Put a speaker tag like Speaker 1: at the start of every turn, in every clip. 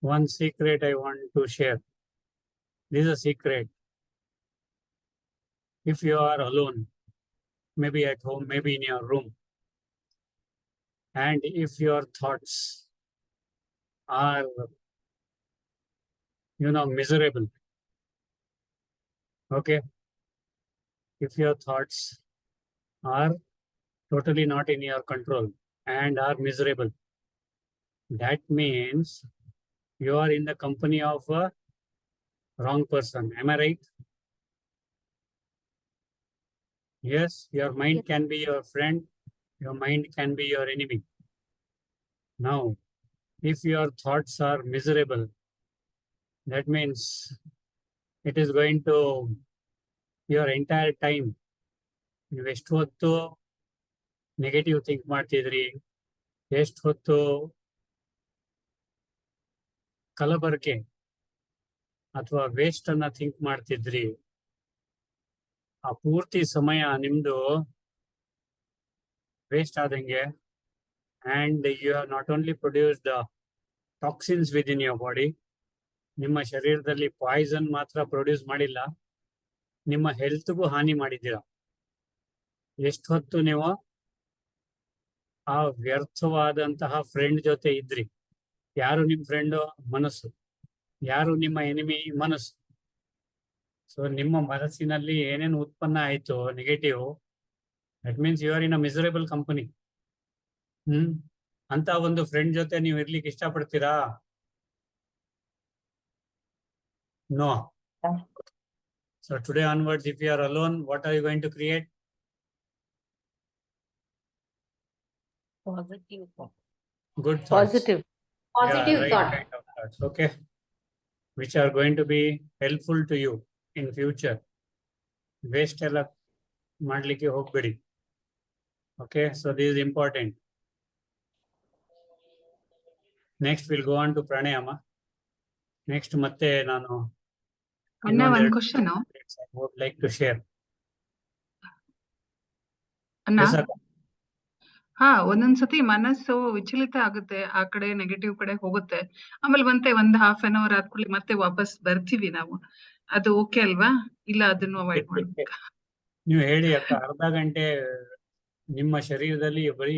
Speaker 1: One secret I want to share. This is a secret. If you are alone, maybe at home, maybe in your room, and if your thoughts are, miserable, okay? If your thoughts are totally not in your control and are miserable, that means you are in the company of a wrong person. Am I right? Yes, your mind can be your friend, your mind can be your enemy. Now, if your thoughts are miserable, that means it is going to your entire time. ನೀವು ಎಷ್ಟು ಹೊತ್ತು negative think ಮಾಡ್ತಿದ್ರಿ, ಎಷ್ಟು ಹೊತ್ತು ಕಲಬರಕೆ ಅಥವಾ waste ಅನ್ನ think ಮಾಡ್ತಿದ್ರಿ, ಆ ಪೂರ್ತಿ ಸಮಯ ನಿಮ್ದು ವೇಸ್ಟ್ ಆದಂಗೆ. And you have not only produced toxins within your body, ನಿಮ್ಮ ಶರೀರದಲ್ಲಿ ಪಾಯ್ಸನ್ ಮಾತ್ರ ಪ್ರೊಡ್ಯೂಸ್ ಮಾಡಿಲ್ಲ, ನಿಮ್ಮ ಹೆಲ್ತ್ಗೂ ಹಾನಿ ಮಾಡಿದ್ದೀರಾ. ಎಷ್ಟು ಹೊತ್ತು ನೀವು ಆ ವ್ಯರ್ಥವಾದಂತಹ ಫ್ರೆಂಡ್ ಜೊತೆ ಇದ್ರಿ. ಯಾರು ನಿಮ್ಮ ಫ್ರೆಂಡು? ಮನಸ್ಸು. ಯಾರು ನಿಮ್ಮ ಎನಿಮಿ? ಮನಸ್ಸು. ಸೊ ನಿಮ್ಮ ಮನಸ್ಸಿನಲ್ಲಿ ಏನೇನು ಉತ್ಪನ್ನ ಆಯ್ತು negative, that means you are in a miserable company. ಅಂತ ಒಂದು ಫ್ರೆಂಡ್ ಜೊತೆ ನೀವು ಇರ್ಲಿಕ್ಕೆ ಇಷ್ಟಪಡ್ತೀರಾ? No. So today onwards, if you are alone, what are you going to create?
Speaker 2: Positive thought.
Speaker 1: Good thoughts.
Speaker 2: Positive
Speaker 1: Yeah, right
Speaker 2: thought.
Speaker 1: kind of thoughts, okay, which are going to be helpful to you in future. Waste ಎಲ್ಲ ಮಾಡ್ಲಿಕ್ಕೆ ಹೋಗ್ಬೇಡಿ. Okay, so this is important. Next we'll go on to pranayama. Next ಮತ್ತೆ ನಾನು
Speaker 3: ಅಣ್ಣ ಒಂದು question
Speaker 1: I would like to share.
Speaker 3: ಅಣ್ಣ,
Speaker 1: Yes, Akka.
Speaker 3: ಹಾ, ಒಂದೊಂದ್ಸತಿ ಮನಸ್ಸು ವಿಚಲಿತ ಆಗುತ್ತೆ, ಆ ಕಡೆ ನೆಗೆಟಿವ್ ಕಡೆ ಹೋಗುತ್ತೆ, ಆಮೇಲೆ ಮತ್ತೆ ಒಂದು ಹಾಫ್ ಅನ್ ಅವರ್ ಆದ್ಕೂಡ್ಲೆ ಮತ್ತೆ ವಾಪಸ್ ಬರ್ತೀವಿ ನಾವು. ಅದು ಓಕೆ ಅಲ್ವಾ? ಇಲ್ಲ ಅದನ್ನು ಅವಾಯ್ಡ್ ಮಾಡ್ಬೇಕಾ?
Speaker 1: ನೀವು ಹೇಳಿ ಅಕ್ಕ, ಅರ್ಧ ಗಂಟೆ ನಿಮ್ಮ ಶರೀರದಲ್ಲಿ ಬರೀ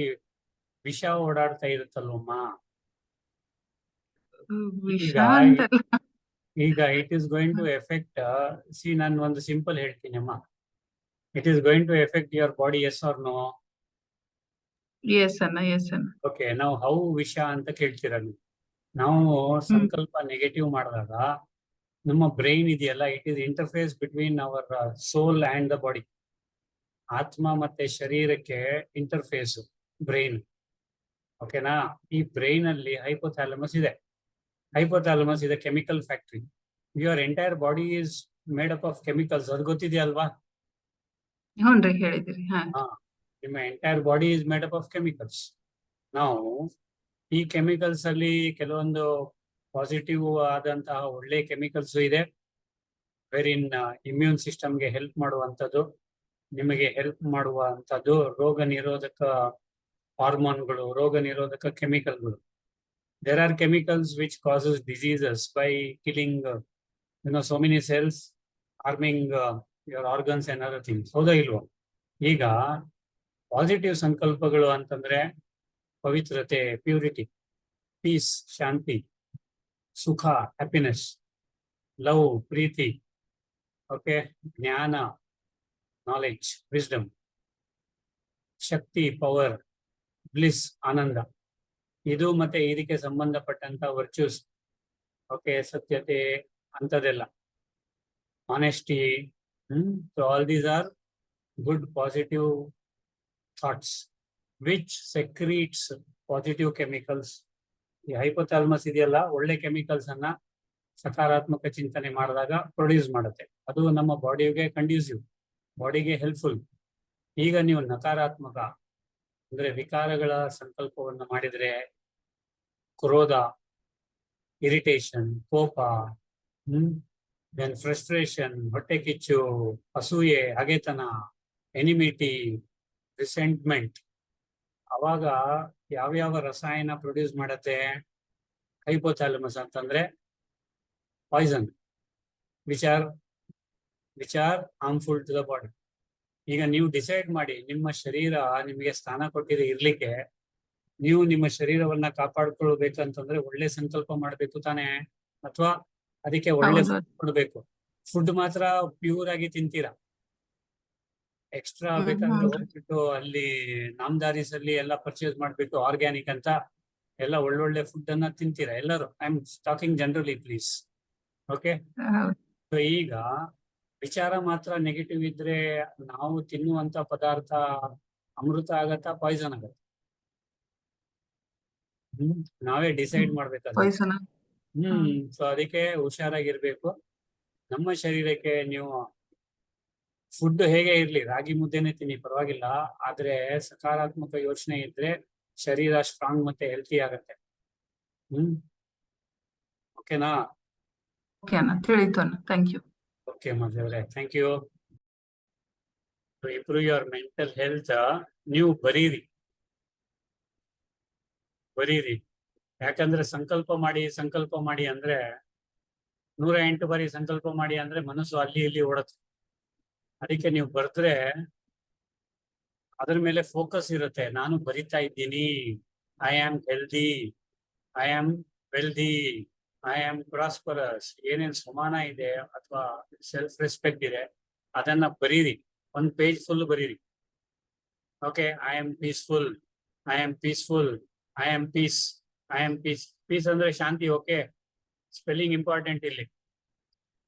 Speaker 1: ವಿಷ ಓಡಾಡ್ತಾ ಇರುತ್ತಲ್ವಮ್ಮ.
Speaker 3: ವಿಷ
Speaker 1: ಈಗ
Speaker 3: ಅಂತಲ್ಲ.
Speaker 1: ಈಗ it is going to effect. See, ನಾನು ಒಂದು ಸಿಂಪಲ್ ಹೇಳ್ತೀನಿ ಅಮ್ಮ. It is going to effect your body, yes or no?
Speaker 3: Yes ಅಣ್ಣ, ಎಸ್ ಅಣ್ಣ.
Speaker 1: ಓಕೆ, ನಾವು ಹೌ ವಿಷ ಅಂತ ಕೇಳ್ತೀರ ನೀವು. ನಾವು ಸಂಕಲ್ಪ ನೆಗೆಟಿವ್ ಮಾಡಿದಾಗ ನಮ್ಮ ಬ್ರೈನ್ ಇದೆಯಲ್ಲ, it is interface between our soul and the body. ಆತ್ಮ ಮತ್ತೆ ಶರೀರಕ್ಕೆ ಇಂಟರ್ಫೇಸ್ ಬ್ರೈನ್. ಓಕೆನಾ? ಈ ಬ್ರೈನ್ ಅಲ್ಲಿ ಹೈಪೋಥಾಲಮಸ್ ಇದೆ. ಹೈಪೋಥಾಲಮಸ್ ಇದೆ chemical factory. Your entire body is made up of chemicals. ಅದು ಗೊತ್ತಿದೆಯಲ್ವಾ?
Speaker 3: ಹ್ಞೂನ್ರಿ, ಹೇಳಿದಿರಿ. ಹಾ,
Speaker 1: ನಿಮ್ಮ entire body is made up of chemicals. ನಾವು ಈ ಕೆಮಿಕಲ್ಸ್ ಅಲ್ಲಿ ಕೆಲವೊಂದು ಪಾಸಿಟಿವ್ ಆದಂತಹ ಒಳ್ಳೆ ಕೆಮಿಕಲ್ಸ್ ಇದೆ, ವೆರಿನ್ ಇಮ್ಯೂನ್ ಸಿಸ್ಟಮ್ಗೆ ಹೆಲ್ಪ್ ಮಾಡುವಂಥದ್ದು, ನಿಮಗೆ ಹೆಲ್ಪ್ ಮಾಡುವಂಥದ್ದು ರೋಗ ನಿರೋಧಕ ಹಾರ್ಮೋನ್ಗಳು, ರೋಗ ನಿರೋಧಕ ಕೆಮಿಕಲ್ಗಳು. There are chemicals which causes diseases by killing so many cells, harming your organs and other things. ಹೌದಾ ಇಲ್ವೋ? ಈಗ ಪಾಸಿಟಿವ್ ಸಂಕಲ್ಪಗಳು ಅಂತಂದ್ರೆ ಪವಿತ್ರತೆ, ಪ್ಯೂರಿಟಿ, ಪೀಸ್, ಶಾಂತಿ, ಸುಖ, ಹ್ಯಾಪಿನೆಸ್, ಲವ್, ಪ್ರೀತಿ, ಓಕೆ, ಜ್ಞಾನ, ನಾಲೆಡ್ಜ್, ವಿಸ್ಡಮ್, ಶಕ್ತಿ, ಪವರ್, ಬ್ಲಿಸ್, ಆನಂದ. ಇದು ಮತ್ತೆ ಇದಕ್ಕೆ ಸಂಬಂಧಪಟ್ಟಂತ ವರ್ಚ್ಯೂಸ್, ಓಕೆ, ಸತ್ಯತೆ, ಅಂತದೆಲ್ಲ, honesty. So all these are good positive thoughts which secretes positive chemicals. ಈ ಹೈಪೋಥಾಲಮಸ್ ಇದೆಯಲ್ಲ, ಒಳ್ಳೆ ಕೆಮಿಕಲ್ಸ್ ಅನ್ನ ಸಕಾರಾತ್ಮಕ ಚಿಂತನೆ ಮಾಡಿದಾಗ ಪ್ರೊಡ್ಯೂಸ್ ಮಾಡುತ್ತೆ. ಅದು ನಮ್ಮ ಬಾಡಿಗೆ ಕಂಡ್ಯೂಸಿವ್, ಬಾಡಿಗೆ ಹೆಲ್ಪ್ಫುಲ್. ಈಗ ನೀವು ನಕಾರಾತ್ಮಕ ಅಂದ್ರೆ ವಿಕಾರಗಳ ಸಂಕಲ್ಪವನ್ನು ಮಾಡಿದ್ರೆ, ಕ್ರೋಧ, ಇರಿಟೇಷನ್, ಕೋಪ, ದೆನ್ ಫ್ರಸ್ಟ್ರೇಷನ್, ಹೊಟ್ಟೆ ಕಿಚ್ಚು, ಅಸೂಯೆ, ಹಗೆತನ, ಎನಿಮಿಟಿ, ರಿಸೆಂಟ್ಮೆಂಟ್, ಅವಾಗ ಯಾವ್ಯಾವ ರಸಾಯನ ಪ್ರೊಡ್ಯೂಸ್ ಮಾಡತ್ತೆ? ಹೈಪೋಥಾಲಮಸ್ ಅಂತಂದ್ರೆ poison which are harmful to the body. ಈಗ ನೀವು ಡಿಸೈಡ್ ಮಾಡಿ, ನಿಮ್ಮ ಶರೀರ ನಿಮಗೆ ಸ್ಥಾನ ಕೊಟ್ಟಿದೆ ಇರ್ಲಿಕ್ಕೆ, ನೀವು ನಿಮ್ಮ ಶರೀರವನ್ನ ಕಾಪಾಡ್ಕೊಳ್ಬೇಕಂತಂದ್ರೆ ಒಳ್ಳೆ ಸಂಕಲ್ಪ ಮಾಡ್ಬೇಕು ತಾನೇ, ಅಥವಾ ಅದಕ್ಕೆ ಒಳ್ಳೆ
Speaker 3: ಹೌದು.
Speaker 1: ಫುಡ್ ಕೊಡ್ಬೇಕು. ಫುಡ್ ಮಾತ್ರ ಪ್ಯೂರ್ ಆಗಿ ತಿಂತೀರಾ, ಎಕ್ಸ್ಟ್ರಾ ಬೇಕಾದ್ರೆ ಹೋಗ್ಬಿಟ್ಟು ಅಲ್ಲಿ ನಾಮದಾರೀಸ್ ಅಲ್ಲಿ ಎಲ್ಲ ಪರ್ಚೇಸ್ ಮಾಡ್ಬೇಕು ಆರ್ಗ್ಯಾನಿಕ್ ಅಂತ ಎಲ್ಲ ಒಳ್ಳೊಳ್ಳೆ ಫುಡ್ ಅನ್ನ ತಿಂತೀರಾ ಎಲ್ಲರೂ. I am talking generally please. Okay,
Speaker 3: ಹೌದು.
Speaker 1: ಸೊ ಈಗ ವಿಚಾರ ಮಾತ್ರ ನೆಗೆಟಿವ್ ಇದ್ರೆ ನಾವು ತಿನ್ನುವಂತ ಪದಾರ್ಥ ಅಮೃತ ಆಗತ್ತಾ ಪಾಯ್ಸನ್ ಆಗತ್ತ? ನಾವೇ ಡಿಸೈಡ್ ಮಾಡ್ಬೇಕಾದ್ರೆ.
Speaker 3: ಪಾಯ್ಸನ್.
Speaker 1: ಸೊ ಅದಕ್ಕೆ ಹುಷಾರಾಗಿರ್ಬೇಕು. ನಮ್ಮ ಶರೀರಕ್ಕೆ ನೀವು ಫುಡ್ ಹೇಗೆ ಇರ್ಲಿ, ರಾಗಿ ಮುದ್ದೆನೆ ತಿನ್ನಿ ಪರವಾಗಿಲ್ಲ, ಆದ್ರೆ ಸಕಾರಾತ್ಮಕ ಯೋಚನೆ ಇದ್ರೆ ಶರೀರ ಸ್ಟ್ರಾಂಗ್ ಮತ್ತೆ ಹೆಲ್ತಿ ಆಗತ್ತೆ. ಓಕೆನಾ?
Speaker 3: ಓಕೆ ಅಣ್ಣ, ತಿಳಿತು ಅಣ್ಣ. Thank you.
Speaker 1: ಓಕೆ ಮದುವೆ, thank you. To improve your mental health ನೀವು ಬರೀರಿ. ಯಾಕಂದ್ರೆ ಸಂಕಲ್ಪ ಮಾಡಿ ಅಂದ್ರೆ 108 ಬಾರಿ ಸಂಕಲ್ಪ ಮಾಡಿ ಅಂದ್ರೆ ಮನಸ್ಸು ಅಲ್ಲಿ ಇಲ್ಲಿ ಓಡುತ್ತೆ. ಅದಕ್ಕೆ ನೀವು ಬರ್ದ್ರೆ ಅದ್ರ ಮೇಲೆ ಫೋಕಸ್ ಇರುತ್ತೆ. ನಾನು ಬರಿತಾ ಇದ್ದೀನಿ, I am healthy, I am wealthy, I am prosperous, ಏನೇನ್ ಸಮಾನ ಇದೆ ಅಥವಾ ಸೆಲ್ಫ್ ರೆಸ್ಪೆಕ್ಟ್ ಇದೆ ಅದನ್ನ ಬರೀರಿ. 1 ಪೇಜ್ ಫುಲ್ ಬರೀರಿ. Okay, I am peaceful, I am peaceful, I am peace, I am peace. Peace ಅಂದ್ರೆ ಶಾಂತಿ. ಓಕೆ, ಸ್ಪೆಲ್ಲಿಂಗ್ ಇಂಪಾರ್ಟೆಂಟ್ ಇಲ್ಲಿ.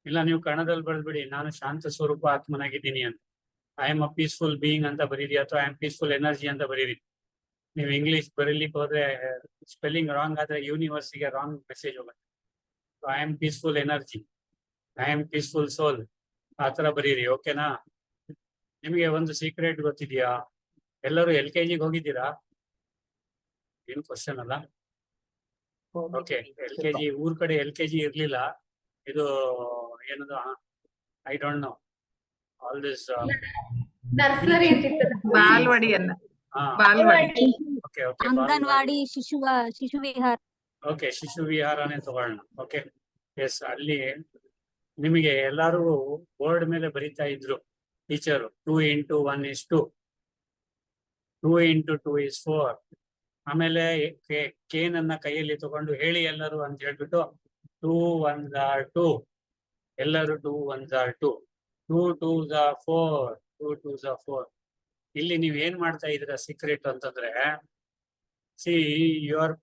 Speaker 1: ಇಲ್ಲ ನೀವು ಕನ್ನಡದಲ್ಲಿ ಬರೆದ್ಬಿಡಿ, ನಾನು ಶಾಂತ ಸ್ವರೂಪ ಆತ್ಮನಾಗಿದ್ದೀನಿ ಅಂತ. I am a peaceful being ಅಂತ ಬರೀರಿ, ಅಥವಾ ಐ ಆಮ್ ಪೀಸ್ಫುಲ್ ಎನರ್ಜಿ ಅಂತ ಬರೀರಿ. ನೀವು ಇಂಗ್ಲಿಷ್ ಬರೀಲಿಕ್ಕೆ ಹೋದ್ರೆ ಸ್ಪೆಲ್ಲಿಂಗ್ ರಾಂಗ್ ಆದ್ರೆ ಯೂನಿವರ್ಸಿಗೆ ರಾಂಗ್ ಮೆಸೇಜ್ ಹೋಗುತ್ತೆ. I am peaceful energy, I am peaceful soul, ಆ ತರ ಬರೀರಿ. ಓಕೆನಾ? ನಿಮಗೆ ಒಂದು ಸೀಕ್ರೆಟ್ ಗೊತ್ತಿದ್ಯಾ? ಎಲ್ಲರೂ LKG ಹೋಗಿದ್ದೀರಾ? ಏನ್ ಕ್ವಶನ್ ಅಲ್ಲ. ಓಕೆ, LKG ಊರ್ ಕಡೆ LKG ಇರ್ಲಿಲ್ಲ. ಇದು ಏನದು, I don't know all this
Speaker 2: nursery
Speaker 3: Balwadi ಅಲ್ಲ, ಬಾಲ್ವಾಡಿ.
Speaker 1: ಓಕೆ
Speaker 2: ಅಂಗನವಾಡಿ ಶಿಶು ವಿಹಾರ.
Speaker 1: ಓಕೆ, ಶಿಶು ವಿಹಾರನೇ ತಗೊಳ್ಳೋಣ. ಓಕೆ, ಎಸ್, ಅಲ್ಲಿ ನಿಮಗೆ ಎಲ್ಲಾರು ಬೋರ್ಡ್ ಮೇಲೆ ಬರೀತಾ ಇದ್ರು teacher. 2 into 1 is 2, 2 into 2 is 4. ಆಮೇಲೆ ಕೇನನ್ನ ಕೈಯಲ್ಲಿ ತಗೊಂಡು ಹೇಳಿ ಎಲ್ಲರೂ ಅಂತ ಹೇಳ್ಬಿಟ್ಟು 2 1s are 2, ಎಲ್ಲರೂ 2 1s are 2, 2 2s are 4, 2 2s are 4. ಇಲ್ಲಿ ನೀವ್ ಏನ್ ಮಾಡ್ತಾ ಇದ್ದೀರಾ ಸೀಕ್ರೆಟ್ ಅಂತಂದ್ರೆ, see you are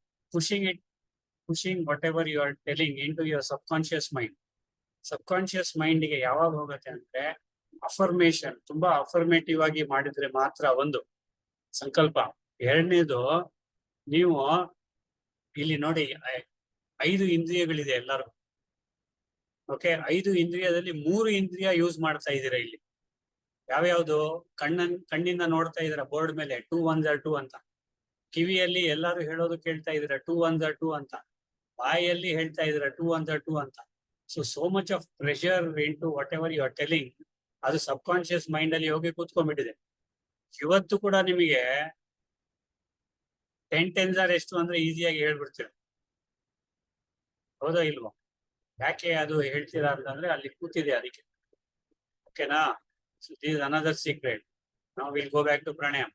Speaker 1: pushing whatever you are telling into your subconscious mind. Subconscious ಮೈಂಡ್ಗೆ ಯಾವಾಗ ಹೋಗುತ್ತೆ ಅಂದ್ರೆ ಅಫರ್ಮೇಶನ್, ತುಂಬಾ ಅಫರ್ಮೇಟಿವ್ ಆಗಿ ಮಾಡಿದ್ರೆ ಮಾತ್ರ ಒಂದು ಸಂಕಲ್ಪ. ಎರಡನೇದು, ನೀವು ಇಲ್ಲಿ ನೋಡಿ 5 ಇಂದ್ರಿಯಗಳಿದೆ ಎಲ್ಲರೂ. ಓಕೆ, 5 ಇಂದ್ರಿಯದಲ್ಲಿ 3 ಇಂದ್ರಿಯ ಯೂಸ್ ಮಾಡ್ತಾ ಇದ್ದೀರಾ ಇಲ್ಲಿ. ಯಾವ್ಯಾವ್ದು? ಕಣ್ಣಿಂದ ನೋಡ್ತಾ ಇದ್ದೀರಾ ಬೋರ್ಡ್ ಮೇಲೆ 2 1s are 2 ಅಂತ. ಕಿವಿಯಲ್ಲಿ ಎಲ್ಲಾರು ಹೇಳೋದು ಕೇಳ್ತಾ ಇದ್ದೀರಾ 2 1s are 2 ಅಂತ. ಬಾಯಲ್ಲಿ ಹೇಳ್ತಾ ಇದ್ದೀರಾ 2 1s are 2 ಅಂತ. So much of pressure into whatever you are telling, ಅದು ಸಬ್ಕಾನ್ಶಿಯಸ್ ಮೈಂಡ್ ಅಲ್ಲಿ ಹೋಗಿ ಕೂತ್ಕೊಂಡ್ಬಿಟ್ಟಿದೆ. ಇವತ್ತು ಕೂಡ ನಿಮಗೆ 10 10s are ಎಷ್ಟು ಅಂದ್ರೆ ಈಸಿಯಾಗಿ ಹೇಳ್ಬಿಡ್ತೀರ. ಹೌದಾ ಇಲ್ವಾ? ಯಾಕೆ ಅದು ಹೇಳ್ತೀರಾ ಅಂತಂದ್ರೆ ಅಲ್ಲಿ ಕೂತಿದೆ ಅದಕ್ಕೆ. ಓಕೆನಾ? So this is another secret. ನಾವು will go back to pranayama.